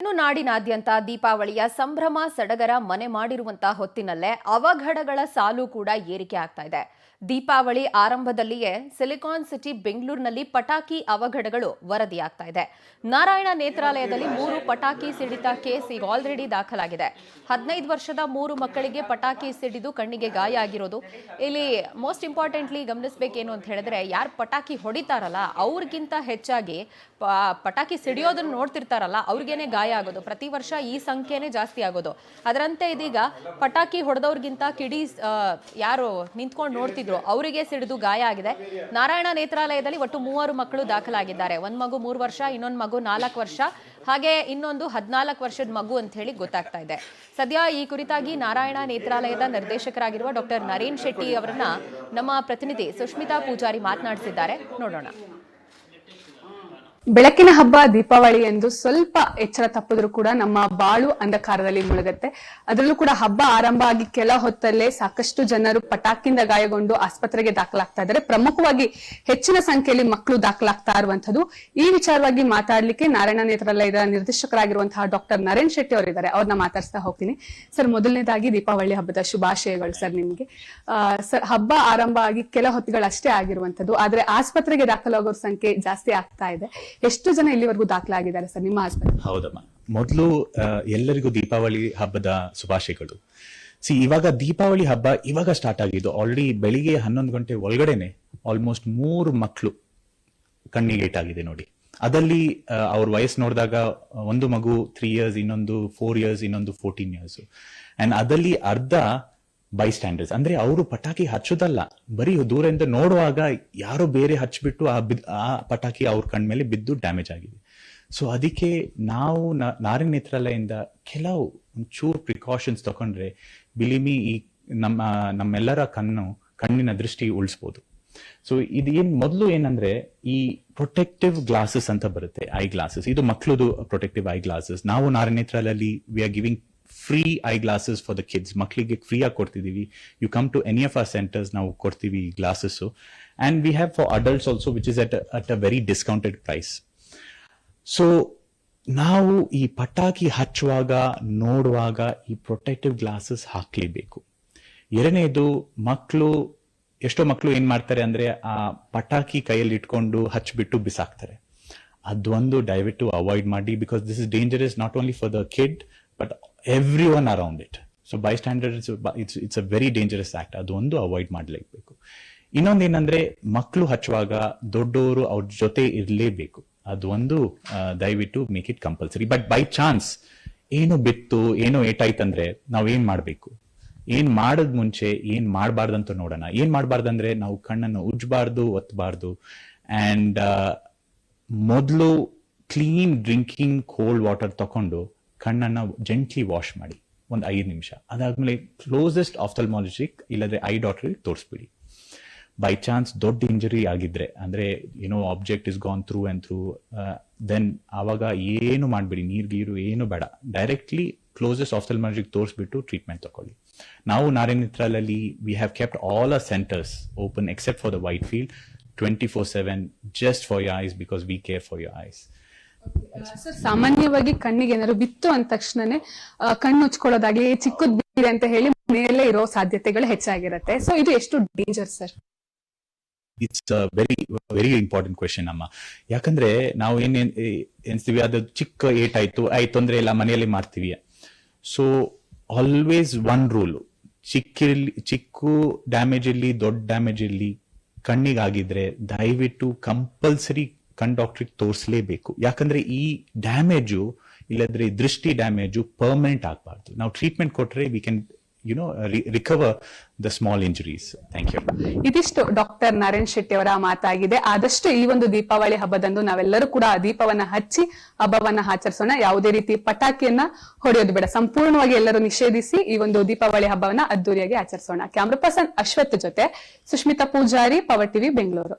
ಇನ್ನು ನಾಡಿನಾದ್ಯಂತ ದೀಪಾವಳಿಯ ಸಂಭ್ರಮ ಸಡಗರ ಮನೆ ಮಾಡಿರುವಂತಹ ಹೊತ್ತಿನಲ್ಲೇ ಅವಘಡಗಳ ಸಾಲು ಕೂಡ ಏರಿಕೆ ಆಗ್ತಾ ಇದೆ. ದೀಪಾವಳಿ ಆರಂಭದಲ್ಲಿಯೇ ಸಿಲಿಕಾನ್ ಸಿಟಿ ಬೆಂಗಳೂರಿನಲ್ಲಿ ಪಟಾಕಿ ಅವಘಡಗಳು ವರದಿಯಾಗ್ತಾ ಇದೆ. ನಾರಾಯಣ ನೇತ್ರಾಲಯದಲ್ಲಿ 3 ಪಟಾಕಿ ಸಿಡಿತ ಕೇಸ್ ಈಗ ಆಲ್ರೆಡಿ ದಾಖಲಾಗಿದೆ. 15 ವರ್ಷದ 3 ಮಕ್ಕಳಿಗೆ ಪಟಾಕಿ ಸಿಡಿದು ಕಣ್ಣಿಗೆ ಗಾಯ ಆಗಿರೋದು. ಇಲ್ಲಿ ಮೋಸ್ಟ್ ಇಂಪಾರ್ಟೆಂಟ್ಲಿ ಗಮನಿಸಬೇಕೇನು ಅಂತ ಹೇಳಿದ್ರೆ, ಯಾರು ಪಟಾಕಿ ಹೊಡಿತಾರಲ್ಲ ಅವ್ರಿಗಿಂತ ಹೆಚ್ಚಾಗಿ ಪಟಾಕಿ ಸಿಡಿಯೋದನ್ನ ನೋಡ್ತಿರ್ತಾರಲ್ಲ ಅವ್ರಿಗೇನೆ ಗಾಯ ಆಗೋದು. ಪ್ರತಿ ವರ್ಷ ಈ ಸಂಖ್ಯೆನೇ ಜಾಸ್ತಿ ಆಗೋದು. ಅದರಂತೆ ಇದೀಗ ಪಟಾಕಿ ಹೊಡೆದವ್ರಿಗಿಂತ ಕಿಡಿ ಯಾರು ನಿಂತ್ಕೊಂಡು ನೋಡ್ತಿದ್ರು ಅವರಿಗೆ ಸಿಡಿದು ಗಾಯ ಆಗಿದೆ. ನಾರಾಯಣ ನೇತ್ರಾಲಯದಲ್ಲಿ ಒಟ್ಟು 3 ಮಕ್ಕಳು ದಾಖಲಾಗಿದ್ದಾರೆ. ಒಂದು ಮಗು 3 ವರ್ಷ, ಇನ್ನೊಂದು ಮಗು 4 ವರ್ಷ, ಹಾಗೆ ಇನ್ನೊಂದು 14 ವರ್ಷದ ಮಗು ಅಂತ ಹೇಳಿ ಗೊತ್ತಾಗ್ತಾ ಇದೆ. ಸದ್ಯ ಈ ಕುರಿತಾಗಿ ನಾರಾಯಣ ನೇತ್ರಾಲಯದ ನಿರ್ದೇಶಕರಾಗಿರುವ ಡಾಕ್ಟರ್ ನರೇನ್ ಶೆಟ್ಟಿ ಅವರನ್ನ ನಮ್ಮ ಪ್ರತಿನಿಧಿ ಸುಷ್ಮಿತಾ ಪೂಜಾರಿ ಮಾತನಾಡಿಸಿದ್ದಾರೆ. ನೋಡೋಣ. ಬೆಳಕಿನ ಹಬ್ಬ ದೀಪಾವಳಿ ಎಂದು ಸ್ವಲ್ಪ ಎಚ್ಚರ ತಪ್ಪಿದ್ರು ಕೂಡ ನಮ್ಮ ಬಾಳು ಅಂಧಕಾರದಲ್ಲಿ ಮುಳುಗುತ್ತೆ. ಅದರಲ್ಲೂ ಕೂಡ ಹಬ್ಬ ಆರಂಭ ಆಗಿ ಕೆಲ ಹೊತ್ತಲ್ಲೇ ಸಾಕಷ್ಟು ಜನರು ಪಟಾಕಿಯಿಂದ ಗಾಯಗೊಂಡು ಆಸ್ಪತ್ರೆಗೆ ದಾಖಲಾಗ್ತಾ ಇದ್ದಾರೆ. ಪ್ರಮುಖವಾಗಿ ಹೆಚ್ಚಿನ ಸಂಖ್ಯೆಯಲ್ಲಿ ಮಕ್ಕಳು ದಾಖಲಾಗ್ತಾ ಇರುವಂತದ್ದು. ಈ ವಿಚಾರವಾಗಿ ಮಾತಾಡ್ಲಿಕ್ಕೆ ನಾರಾಯಣ ನೇತ್ರಾಲಯದ ನಿರ್ದೇಶಕರಾಗಿರುವಂತಹ ಡಾಕ್ಟರ್ ನರೇನ್ ಶೆಟ್ಟಿ ಅವರಿದ್ದಾರೆ. ಅವ್ರನ್ನ ಮಾತಾಡ್ಸ್ತಾ ಹೋಗ್ತೀನಿ. ಸರ್, ಮೊದಲನೇದಾಗಿ ದೀಪಾವಳಿ ಹಬ್ಬದ ಶುಭಾಶಯಗಳು ಸರ್ ನಿಮ್ಗೆ. ಸರ್, ಹಬ್ಬ ಆರಂಭ ಆಗಿ ಕೆಲ ಹೊತ್ತುಗಳಷ್ಟೇ ಆಗಿರುವಂತದ್ದು, ಆದ್ರೆ ಆಸ್ಪತ್ರೆಗೆ ದಾಖಲಾಗೋರ ಸಂಖ್ಯೆ ಜಾಸ್ತಿ ಆಗ್ತಾ ಇದೆ. ಎಷ್ಟು ಜನ ಇಲ್ಲಿವರೆಗೂ ದಾಖಲಾಗಿದ್ದಾರೆ ಸರ್ ನಿಮ್ಮ ಆಸ್ಪತ್ರೆ? ಹೌದಮ್ಮ, ಮೊದಲು ಎಲ್ಲರಿಗೂ ದೀಪಾವಳಿ ಹಬ್ಬದ ಶುಭಾಶಯಗಳು. ಇವಾಗ ದೀಪಾವಳಿ ಹಬ್ಬ ಇವಾಗ ಸ್ಟಾರ್ಟ್ ಆಗಿದ್ದು. ಆಲ್ರೆಡಿ ಬೆಳಿಗ್ಗೆ 11 ಗಂಟೆ ಒಳಗಡೆನೆ ಆಲ್ಮೋಸ್ಟ್ 3 ಮಕ್ಕಳು ಕಣ್ಣಿಗೆ ಏಟಾಗಿದೆ ನೋಡಿ. ಅದಲ್ಲಿ ಅವ್ರ ವಯಸ್ಸು ನೋಡಿದಾಗ ಒಂದು ಮಗು 3 ಇಯರ್ಸ್, ಇನ್ನೊಂದು 4 ಇಯರ್ಸ್, ಇನ್ನೊಂದು 14 ಇಯರ್ಸ್. ಅಂಡ್ ಅದಲ್ಲಿ ಅರ್ಧ ಬೈ ಸ್ಟ್ಯಾಂಡರ್ಸ್, ಅಂದ್ರೆ ಅವರು ಪಟಾಕಿ ಹಚ್ಚೋದಲ್ಲ, ಬರೀ ದೂರದಿಂದ ನೋಡುವಾಗ ಯಾರೋ ಬೇರೆ ಹಚ್ಬಿಟ್ಟು ಆ ಪಟಾಕಿ ಅವ್ರ ಕಣ್ಮೇಲೆ ಬಿದ್ದು ಡ್ಯಾಮೇಜ್ ಆಗಿದೆ. ಸೊ ಅದಕ್ಕೆ ನಾವು ನಾರಾಯಣ ನೇತ್ರಾಲಯದಿಂದ ಕೆಲವು ಒಂಚೂರು ಪ್ರಿಕಾಷನ್ಸ್ ತಗೊಂಡ್ರೆ ಬಿಲಿಮಿ ಈ ನಮ್ಮೆಲ್ಲರ ಕಣ್ಣಿನ ದೃಷ್ಟಿ ಉಳಿಸ್ಬೋದು. ಸೊ ಇದು ಮೊದಲು ಏನಂದ್ರೆ, ಈ ಪ್ರೊಟೆಕ್ಟಿವ್ ಗ್ಲಾಸಸ್ ಅಂತ ಬರುತ್ತೆ, ಐ ಗ್ಲಾಸಸ್. ಇದು ಮಕ್ಕಳದು ಪ್ರೊಟೆಕ್ಟಿವ್ ಐ ಗ್ಲಾಸಸ್. ನಾವು ನಾರಾಯಣ ನೇತ್ರಾಲಯಲ್ಲಿ we are giving free eye glasses for the kids. ಮಕ್ಕಳಿಗೆ ಫ್ರೀ ಆಗಿ ಕೊಡ್ತಿದೀವಿ. You come to any of our centres, ನಾವು ಕೊಡ್ತೀವಿ glasses. And we have for adults also, which is at a very discounted price. So ನಾವು ಈ ಪಟಾಕಿ ಹಚ್ಚುವಾಗ ನೋಡುವಾಗ ಈ ಪ್ರೊಟೆಕ್ಟಿವ್ ಗ್ಲಾಸಸ್ ಹಾಕ್ಲೇಬೇಕು. ಎರಡನೇದು, ಎಷ್ಟೋ ಮಕ್ಕಳು ಏನ್ ಮಾಡ್ತಾರೆ ಅಂದ್ರೆ, ಆ ಪಟಾಕಿ ಕೈಯಲ್ಲಿ ಇಟ್ಕೊಂಡು ಹಚ್ಬಿಟ್ಟು ಬಿಸಾಕ್ತಾರೆ. ಅದೊಂದು ದಯವಿಟ್ಟು ಅವಾಯ್ಡ್ ಮಾಡಿ, because this is dangerous not only for the kid but everyone around it. So bystanders, it's a very dangerous act. ಅದೊಂದು ಅವಾಯ್ಡ್ ಮಾಡಲೇಬೇಕು. ಇನ್ನೊಂದೇನಂದ್ರೆ, ಮಕ್ಕಳು ಹಚ್ಚುವಾಗ ದೊಡ್ಡವರು ಅವ್ರ ಜೊತೆ ಇರಲೇಬೇಕು. ಅದೊಂದು ದಯವಿಟ್ಟು make it compulsory. But by chance ಏನು ಬಿತ್ತು, ಏನೋ ಏಟಾಯ್ತಂದ್ರೆ ನಾವೇನ್ ಮಾಡ್ಬೇಕು, ಏನ್ ಮಾಡದ್ ಮುಂಚೆ ಏನ್ ಮಾಡಬಾರ್ದಂತ ನೋಡೋಣ. ಏನ್ ಮಾಡಬಾರ್ದಂದ್ರೆ, ನಾವು ಕಣ್ಣನ್ನು ಉಜ್ಜಬಾರ್ದು, ಒತ್ತಬಾರ್ದು. ಅಂಡ್ ಮೊದಲು ಕ್ಲೀನ್ ಡ್ರಿಂಕಿಂಗ್ ಕೋಲ್ಡ್ ವಾಟರ್ ತಕೊಂಡು ಕಣ್ಣನ್ನ ಜೆಂಟ್ಲಿ ವಾಶ್ ಮಾಡಿ ಒಂದು 5 ನಿಮಿಷ. ಅದಾದ್ಮೇಲೆ ಕ್ಲೋಸೆಸ್ಟ್ ಆಫ್ಥಲ್ಮಾಲಜಿಕ್ ಇಲ್ಲದ್ರೆ ಐ ಡಾಕ್ಟರ್ ತೋರಿಸ್ಬಿಡಿ. ಬೈ ಚಾನ್ಸ್ ದೊಡ್ಡ ಇಂಜರಿ ಆಗಿದ್ರೆ, ಅಂದ್ರೆ ಏನೋ object is gone through and through, then ಆವಾಗ ಏನು ಮಾಡ್ಬೇಡಿ, ನೀರು ಏನು ಬೇಡ, ಡೈರೆಕ್ಟ್ಲಿ ಕ್ಲೋಸೆಸ್ಟ್ ಆಫ್ಥಲ್ಮಾಲಜಿಕ್ ತೋರಿಸ್ಬಿಟ್ಟು ಟ್ರೀಟ್ಮೆಂಟ್ ತಗೊಳ್ಳಿ. ನಾವು ನಾರಾಯಣ ನೇತ್ರಾಲಯಲ್ಲಿ we have kept all our centres open except for the Whitefield 24/7 just for your eyes, because we care for your eyes. Sir, ಸಾಮಾನ್ಯವಾಗಿ ಕಣ್ಣಿಗೆ ಏನಾದ್ರು ಬಿತ್ತು ಅಂದ ತಕ್ಷಣನೇ ಕಣ್ಣು ಮುಚ್ಕೊಳ್ಳೋದಾಗ್ಲಿ, ಚಿಕ್ಕದ್ ಬೀರೆ ಅಂತ ಹೇಳಿ ಮೇಲೆ ಇರೋ ಸಾಧ್ಯತೆಗಳು ಹೆಚ್ಚಾಗಿರುತ್ತೆ. ಸೊ ಇದು ಎಷ್ಟು danger sir? It's very very important question ಅಮ್ಮ. ಯಾಕಂದ್ರೆ ನಾವು ಎನ್ಸ್ತೀವಿ, ಅದು ಚಿಕ್ಕ ಏಟಾಯ್ತು, ತೊಂದ್ರೆ ಇಲ್ಲ, ಮನೆಯಲ್ಲಿ ಮಾಡ್ತೀವಿ. ಸೊ ಆಲ್ವೇಸ್ ಒನ್ ರೂಲ್, ಚಿಕ್ಕ ಡ್ಯಾಮೇಜ್ ಇರ್ಲಿ ದೊಡ್ಡ ಡ್ಯಾಮೇಜ್ ಇರ್ಲಿ, ಕಣ್ಣಿಗಾಗಿದ್ರೆ ದಯವಿಟ್ಟು ಕಂಪಲ್ಸರಿ ಕಣ್ ಡಾಕ್ಟ್ರಿಗೆ ತೋರಿಸಲೇಬೇಕು. ಯಾಕಂದ್ರೆ ಈ ಡ್ಯಾಮೇಜು ಇಲ್ಲದ್ರೆ ದೃಷ್ಟಿ ಡ್ಯಾಮೇಜು ಪರ್ಮನೆಂಟ್ ಆಗಬಾರ್ದು. ನಾವು ಟ್ರೀಟ್ಮೆಂಟ್ ಕೊಟ್ರೆ we can recover the small injuries. Thank you. ಇದಿಷ್ಟು ಡಾಕ್ಟರ್ ನರೇನ್ ಶೆಟ್ಟಿ ಅವರ ಮಾತಾಗಿದೆ. ಆದಷ್ಟು ಈ ಒಂದು ದೀಪಾವಳಿ ಹಬ್ಬದಂದು ನಾವೆಲ್ಲರೂ ಕೂಡ ದೀಪವನ್ನ ಹಚ್ಚಿ ಹಬ್ಬವನ್ನ ಆಚರಿಸೋಣ. ಯಾವುದೇ ರೀತಿ ಪಟಾಕಿಯನ್ನ ಹೊಡೆಯೋದು ಬೇಡ. ಸಂಪೂರ್ಣವಾಗಿ ಎಲ್ಲರೂ ನಿಷೇಧಿಸಿ ಈ ಒಂದು ದೀಪಾವಳಿ ಹಬ್ಬವನ್ನ ಅದ್ದೂರಿಯಾಗಿ ಆಚರಿಸೋಣ. ಕ್ಯಾಮ್ರಾ ಪರ್ಸನ್ ಅಶ್ವಥ್ ಜೊತೆ ಸುಷ್ಮಿತಾ ಪೂಜಾರಿ, ಪವರ್ ಟಿವಿ, ಬೆಂಗಳೂರು.